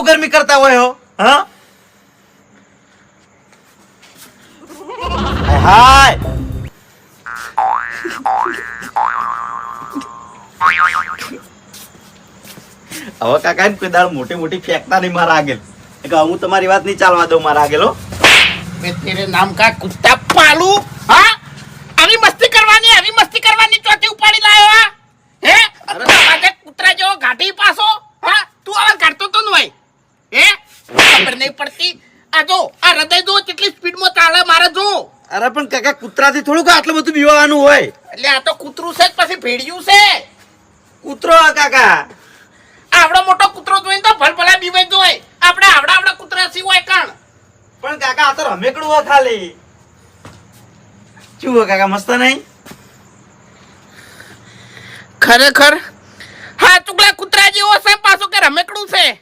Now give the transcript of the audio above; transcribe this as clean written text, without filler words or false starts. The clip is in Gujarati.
બહુ ગરમી કરતા હોય હો હા હાય હવે કાકા કોઈ દાળ મોટી મોટી ફેંકતા નહીં મારા આગળ હું તમારી વાત નહીં ચાલવા દઉં મારા આગળ હો मैं तेरे नाम का कुत्ता पालू हाँ अभी मस्ती करवानी चौथी उपाड़ी लायो हा हे अरे कुतरा जो घाटी पासो हाँ तू आवाज काढतो तो नहीं हे खबर नहीं पड़ती आ जो आ हृदय जो કેટલી સ્પીડ માં ચાલે મારે જો અરે પણ કાકા કૂતરાથી થોડું આટલું બધું બીવાનું હોય એટલે આ તો કૂતરું છે પછી ભેડિયું છે કૂતરો કાકા આવડો મોટો કૂતરો જોઈને તો ભલભલા બીવાઈ જોય આપણે આવડા કૂતરા સી હોય કણ પણ કાકા આ તો રમેકડું હોય ખાલી શું હોય કાકા મસ્ત નહીં ખરેખર હા ચુગલા કૂતરા જેવો છે પાછો કે રમેકડું છે